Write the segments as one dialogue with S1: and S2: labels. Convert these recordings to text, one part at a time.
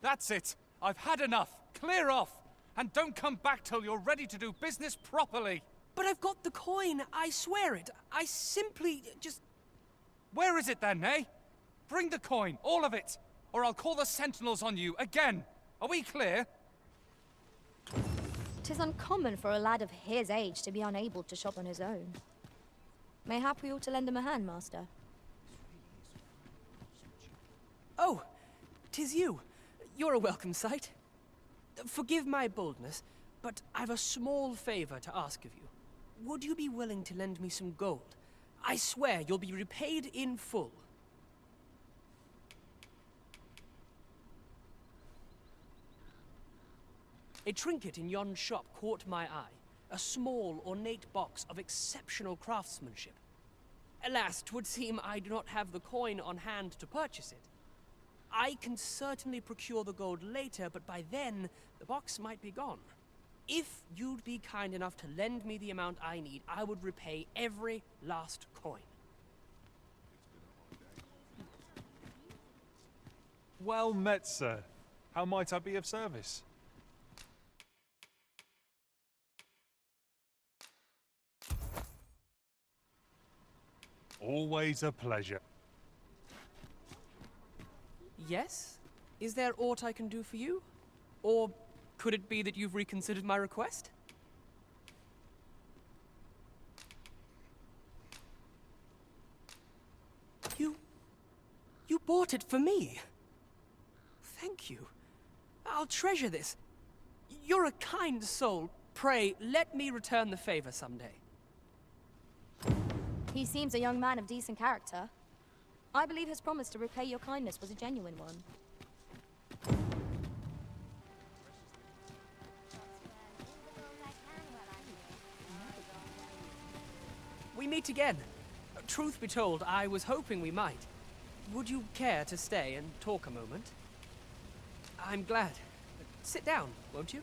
S1: That's it. I've had enough. Clear off. And don't come back till you're ready to do business properly.
S2: But I've got the coin, I swear it. I simply just...
S1: Where is it then, eh? Bring the coin, all of it, or I'll call the sentinels on you again. Are we clear?
S3: 'Tis uncommon for a lad of his age to be unable to shop on his own. Mayhap we ought to lend him a hand, master.
S2: Oh, 'tis you. You're a welcome sight. Forgive my boldness, but I've a small favor to ask of you. Would you be willing to lend me some gold? I swear you'll be repaid in full. A trinket in yon shop caught my eye. A small, ornate box of exceptional craftsmanship. Alas, 'twould seem I do not have the coin on hand to purchase it. I can certainly procure the gold later, but by then, the box might be gone. If you'd be kind enough to lend me the amount I need, I would repay every last coin.
S4: Well met, sir. How might I be of service? Always a pleasure.
S2: Yes? Is there aught I can do for you? Or could it be that you've reconsidered my request? You bought it for me. Thank you. I'll treasure this. You're a kind soul. Pray, let me return the favor someday.
S3: He seems a young man of decent character. I believe his promise to repay your kindness was a genuine one.
S2: We meet again. Truth be told, I was hoping we might. Would you care to stay and talk a moment? I'm glad. Sit down, won't you?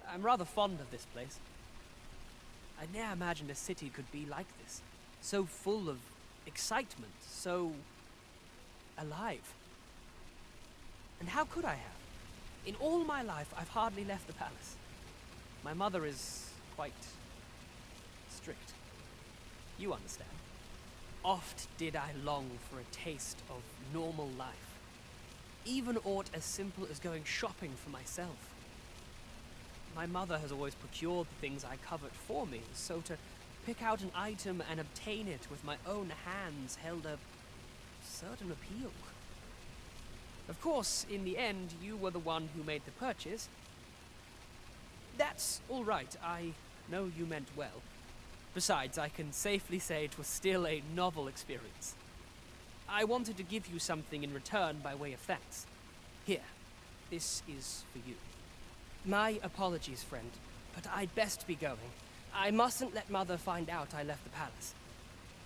S2: I'm rather fond of this place. I ne'er imagined a city could be like this. So full of excitement, so alive. And how could I have? In all my life, I've hardly left the palace. My mother is quite strict. You understand. Oft did I long for a taste of normal life. Even aught as simple as going shopping for myself. My mother has always procured the things I covet for me, so to pick out an item and obtain it with my own hands held a certain appeal. Of course, in the end, you were the one who made the purchase. That's all right. I know you meant well. Besides, I can safely say it was still a novel experience. I wanted to give you something in return by way of thanks. Here, this is for you. My apologies, friend, but I'd best be going. I mustn't let Mother find out I left the palace.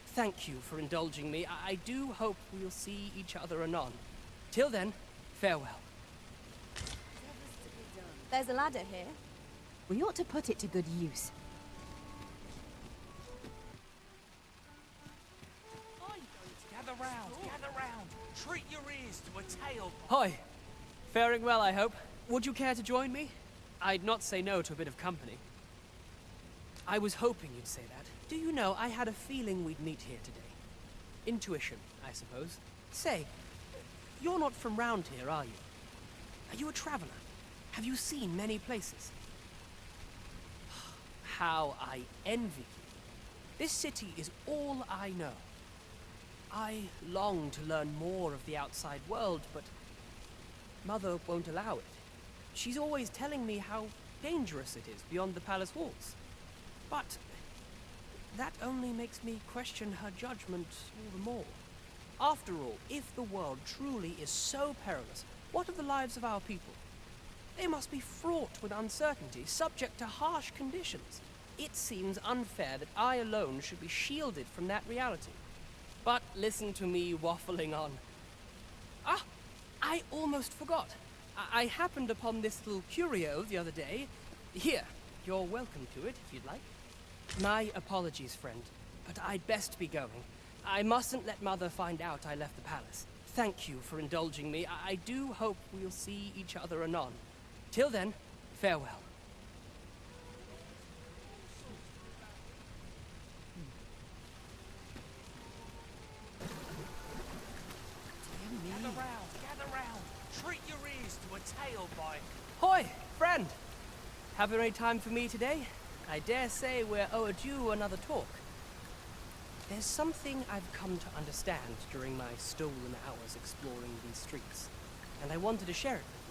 S2: Thank you for indulging me. I do hope we'll see each other anon. Till then, farewell.
S3: There's a ladder here.
S5: We ought to put it to good use.
S1: Gather round. Treat your ears to a tale.
S2: Hoi. Faring well, I hope. Would you care to join me? I'd not say no to a bit of company. I was hoping you'd say that. Do you know, I had a feeling we'd meet here today. Intuition, I suppose. Say, you're not from round here, are you? Are you a traveler? Have you seen many places? How I envy you. This city is all I know. I long to learn more of the outside world, but Mother won't allow it. She's always telling me how dangerous it is beyond the palace walls. But that only makes me question her judgment all the more. After all, if the world truly is so perilous, what of the lives of our people? They must be fraught with uncertainty, subject to harsh conditions. It seems unfair that I alone should be shielded from that reality. But listen to me waffling on. Ah, I almost forgot. I happened upon this little curio the other day. Here, you're welcome to it if you'd like. My apologies, friend, but I'd best be going. I mustn't let Mother find out I left the palace. thank you for indulging me. I do hope we'll see each other anon. Till then, farewell.
S1: Gather round. Treat your ears to a tale by...
S2: Hoy, friend! Have you any time for me today? I dare say we're overdue another talk. There's something I've come to understand during my stolen hours exploring these streets, and I wanted to share it with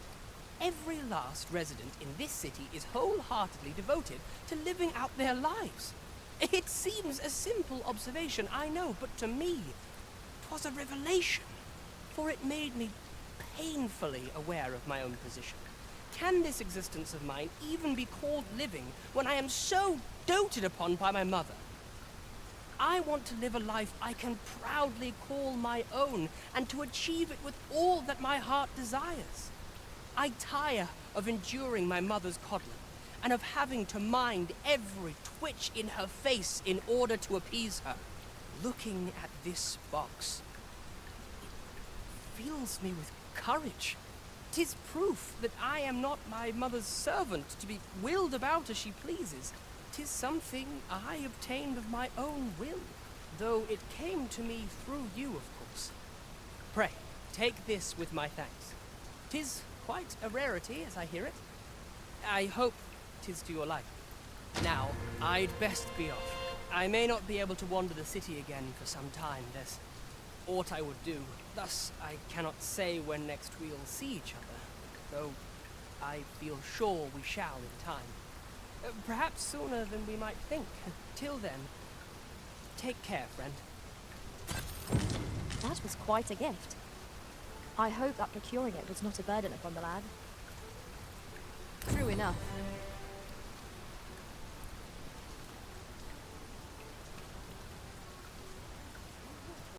S2: you. Every last resident in this city is wholeheartedly devoted to living out their lives. It seems a simple observation, I know, but to me, 'twas a revelation, for it made me painfully aware of my own position. Can this existence of mine even be called living when I am so doted upon by my mother? I want to live a life I can proudly call my own, and to achieve it with all that my heart desires. I tire of enduring my mother's coddling, and of having to mind every twitch in her face in order to appease her. Looking at this box, it fills me with courage. 'Tis proof that I am not my mother's servant to be willed about as she pleases. 'Tis something I obtained of my own will, though it came to me through you, of course. Pray, take this with my thanks. 'Tis quite a rarity, as I hear it. I hope 'tis to your liking. Now, I'd best be off. I may not be able to wander the city again for some time. There's aught I would do. Thus, I cannot say when next we'll see each other, though I feel sure we shall in time. Perhaps sooner than we might think. Till then, take care, friend.
S3: That was quite a gift. I hope that procuring it was not a burden upon the lad. True enough.